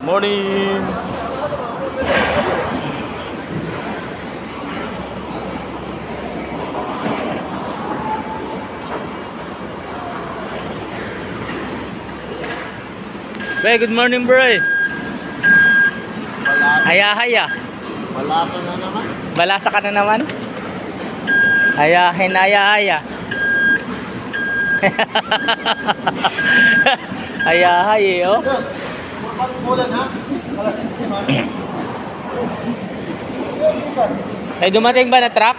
Morning! Hey, good morning, bro. Haya. Malasa na naman. Balasa ka na naman? Hayahin, haya. Hayahay eh, oh. Diyos, mapag-ulan ha? Alas 6 ha? Ay, dumating ba na truck?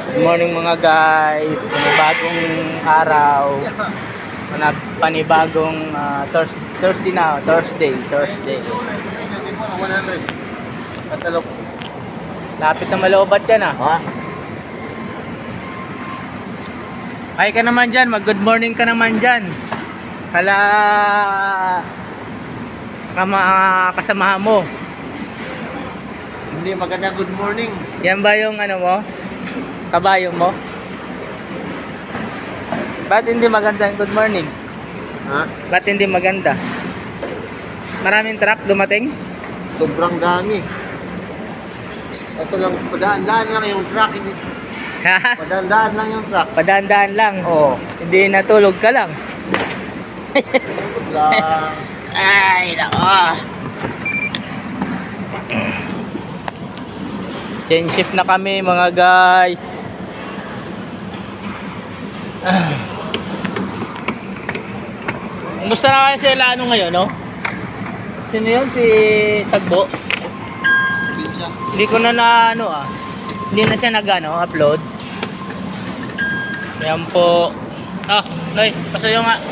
Good morning mga guys. Panibagong araw. Panibagong Thursday na. Thursday. Katalok. Lapit na maloobat yan ah. Ha? Ay ka naman dyan. Mag-good morning ka naman dyan. Kala sa mga kasamahan mo. Hindi maganda good morning. Yan ba yung ano mo? Kabayo mo? Ba't hindi maganda yung good morning? Ha? Ba't hindi maganda? Maraming truck dumating? Sobrang dami. Kaso lang, padaan-daan lang yung truck. Padaan-daan lang yung truck. Padaan-daan lang. Oo. Hindi natulog ka lang. Lang. Ay, nako. Change shift na kami mga guys. Kumusta na kayo sa Ilano ngayon, no? Sino yun? Si Tagbo? Hindi siya. Hindi ko na hindi na siya upload. Yan po. Noy, pasayo nga.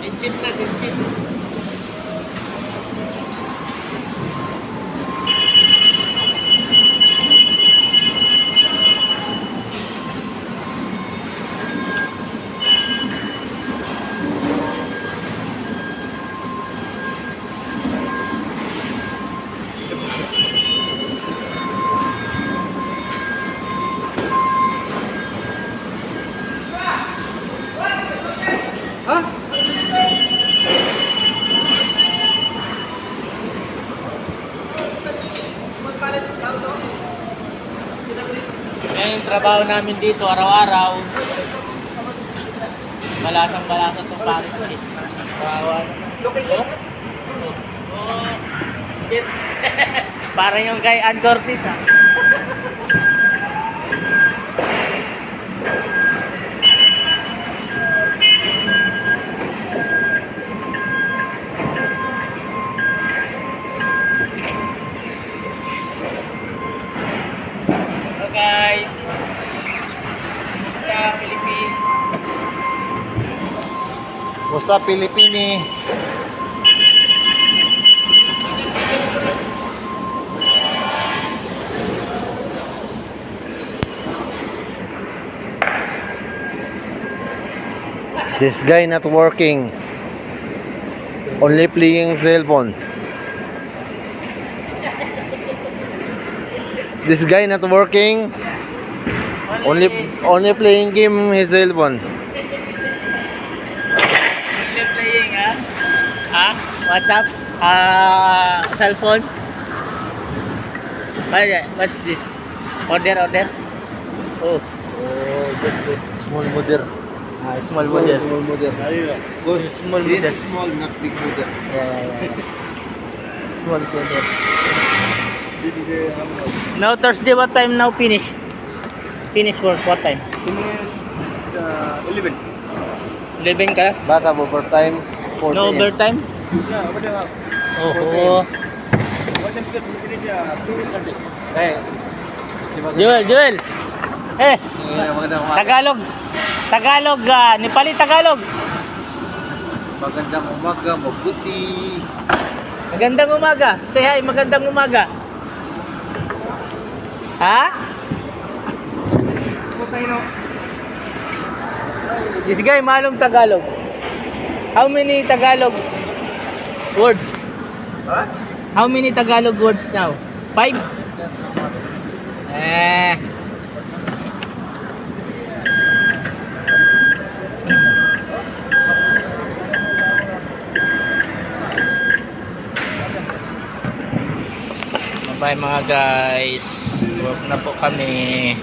Dinship. Ha? Yan yung trabaho namin dito araw-araw. Balasang-balasa itong pangit ko eh. Kawawa naman. Oh, shit. Parang yung kay Ann Cortez ah. Hello guys. Sa Philippines. Musta Pilipini? This guy not working. Only playing cell phone. This guy not working. Only playing game his cell phone. Only playing WhatsApp? Cellphone? What's this? Order? Oh, good. Small model. Small model. Small model. Go small model. This small, not big model. Yeah. Small model. Now Thursday, what time now finish? Finish work, what time? Finish 11. 11 class? Bata overtime. 40. No overtime? Yeah, what time? Oh. What time because we finish 2:30. Eh. Joel. Eh, magandang umaga. Tagalog, Nepali Tagalog. Magandang umaga, mabuti. Magandang umaga. Say hi, magandang umaga. Ha? you know. This guy, malum Tagalog. How many Tagalog words? Ha? How many Tagalog words now? 5? Eh. Bye mga guys. Work na po kami.